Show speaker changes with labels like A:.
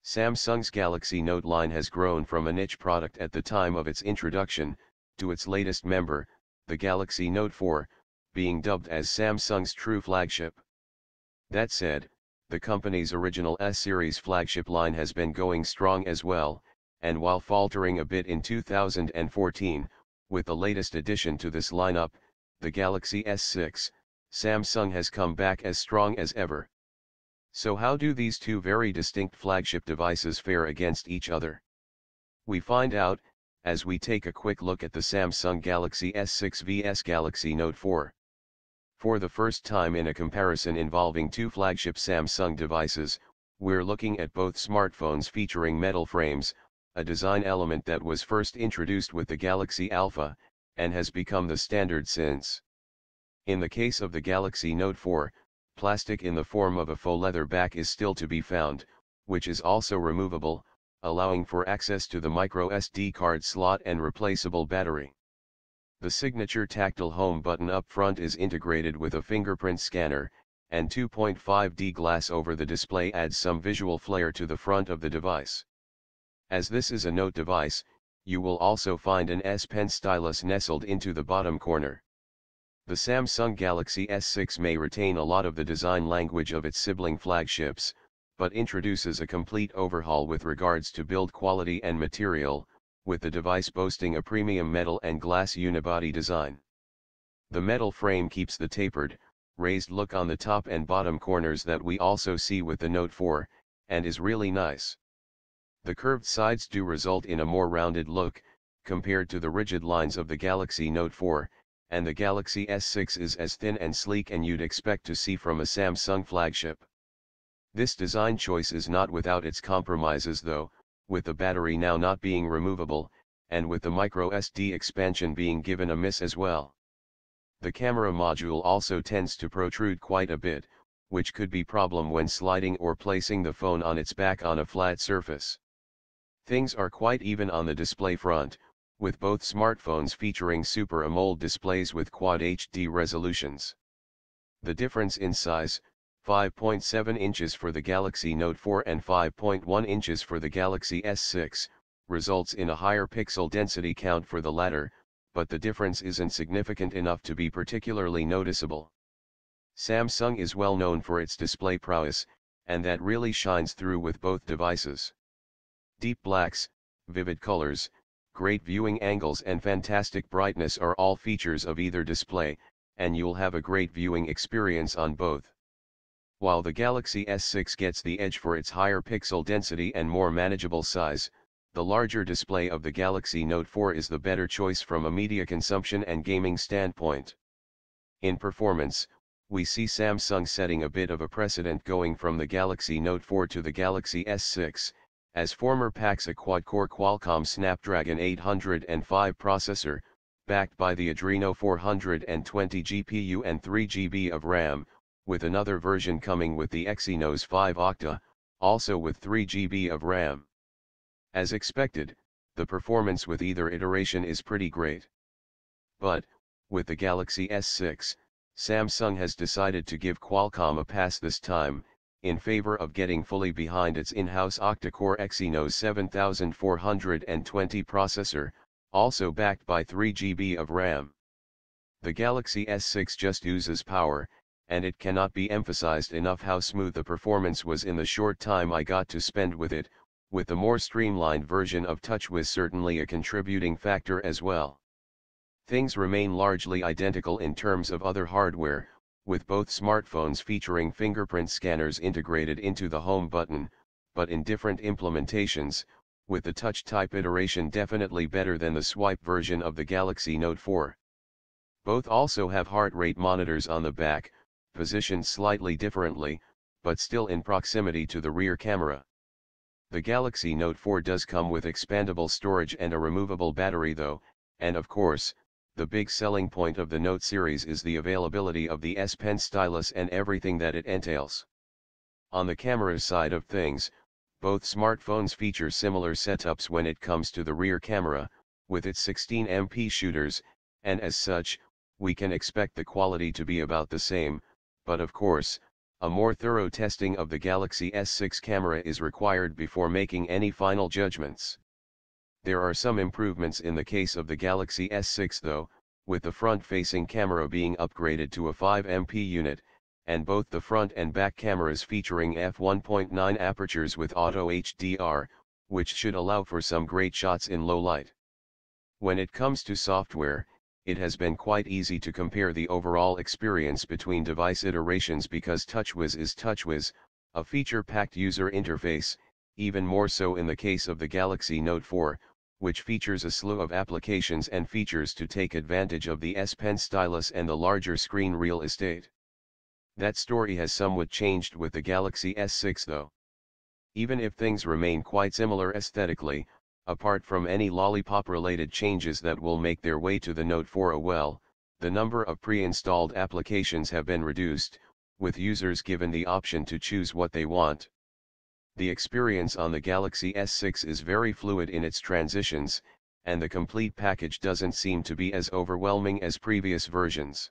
A: Samsung's Galaxy Note line has grown from a niche product at the time of its introduction, to its latest member, the Galaxy Note 4, being dubbed as Samsung's true flagship. That said, the company's original S-series flagship line has been going strong as well, and while faltering a bit in 2014, with the latest addition to this lineup, the Galaxy S6, Samsung has come back as strong as ever. So how do these two very distinct flagship devices fare against each other? We find out, as we take a quick look at the Samsung Galaxy S6 vs Galaxy Note 4. For the first time in a comparison involving two flagship Samsung devices, we're looking at both smartphones featuring metal frames, a design element that was first introduced with the Galaxy Alpha, and has become the standard since. In the case of the Galaxy Note 4, plastic in the form of a faux leather back is still to be found, which is also removable, allowing for access to the microSD card slot and replaceable battery. The signature tactile home button up front is integrated with a fingerprint scanner, and 2.5D glass over the display adds some visual flair to the front of the device. As this is a Note device, you will also find an S Pen stylus nestled into the bottom corner. The Samsung Galaxy S6 may retain a lot of the design language of its sibling flagships, but introduces a complete overhaul with regards to build quality and material, with the device boasting a premium metal and glass unibody design. The metal frame keeps the tapered, raised look on the top and bottom corners that we also see with the Note 4, and is really nice. The curved sides do result in a more rounded look, compared to the rigid lines of the Galaxy Note 4, and the Galaxy S6 is as thin and sleek as you'd expect to see from a Samsung flagship. This design choice is not without its compromises though, with the battery now not being removable, and with the microSD expansion being given a miss as well. The camera module also tends to protrude quite a bit, which could be a problem when sliding or placing the phone on its back on a flat surface. Things are quite even on the display front, with both smartphones featuring Super AMOLED displays with Quad HD resolutions. The difference in size, 5.7 inches for the Galaxy Note 4 and 5.1 inches for the Galaxy S6, results in a higher pixel density count for the latter, but the difference isn't significant enough to be particularly noticeable. Samsung is well known for its display prowess, and that really shines through with both devices. Deep blacks, vivid colors, great viewing angles and fantastic brightness are all features of either display, and you'll have a great viewing experience on both. While the Galaxy S6 gets the edge for its higher pixel density and more manageable size, the larger display of the Galaxy Note 4 is the better choice from a media consumption and gaming standpoint. In performance, we see Samsung setting a bit of a precedent going from the Galaxy Note 4 to the Galaxy S6, as former packs a quad-core Qualcomm Snapdragon 805 processor, backed by the Adreno 420 GPU and 3 GB of RAM, with another version coming with the Exynos 5 Octa, also with 3 GB of RAM. As expected, the performance with either iteration is pretty great. But, with the Galaxy S6, Samsung has decided to give Qualcomm a pass this time, in favor of getting fully behind its in-house octa-core Exynos 7420 processor, also backed by 3 GB of RAM. The Galaxy S6 just oozes power, and it cannot be emphasized enough how smooth the performance was in the short time I got to spend with it, with the more streamlined version of TouchWiz certainly a contributing factor as well. Things remain largely identical in terms of other hardware, with both smartphones featuring fingerprint scanners integrated into the home button, but in different implementations, with the touch type iteration definitely better than the swipe version of the Galaxy Note 4. Both also have heart rate monitors on the back, positioned slightly differently, but still in proximity to the rear camera. The Galaxy Note 4 does come with expandable storage and a removable battery though, and of course, the big selling point of the Note series is the availability of the S Pen stylus and everything that it entails. On the camera side of things, both smartphones feature similar setups when it comes to the rear camera, with its 16MP shooters, and as such, we can expect the quality to be about the same, but of course, a more thorough testing of the Galaxy S6 camera is required before making any final judgments. There are some improvements in the case of the Galaxy S6 though, with the front-facing camera being upgraded to a 5MP unit, and both the front and back cameras featuring f1.9 apertures with auto HDR, which should allow for some great shots in low light. When it comes to software, it has been quite easy to compare the overall experience between device iterations because TouchWiz is TouchWiz, a feature-packed user interface, even more so in the case of the Galaxy Note 4, which features a slew of applications and features to take advantage of the S Pen stylus and the larger screen real estate. That story has somewhat changed with the Galaxy S6 though. Even if things remain quite similar aesthetically, apart from any lollipop-related changes that will make their way to the Note 4 the number of pre-installed applications have been reduced, with users given the option to choose what they want. The experience on the Galaxy S6 is very fluid in its transitions, and the complete package doesn't seem to be as overwhelming as previous versions.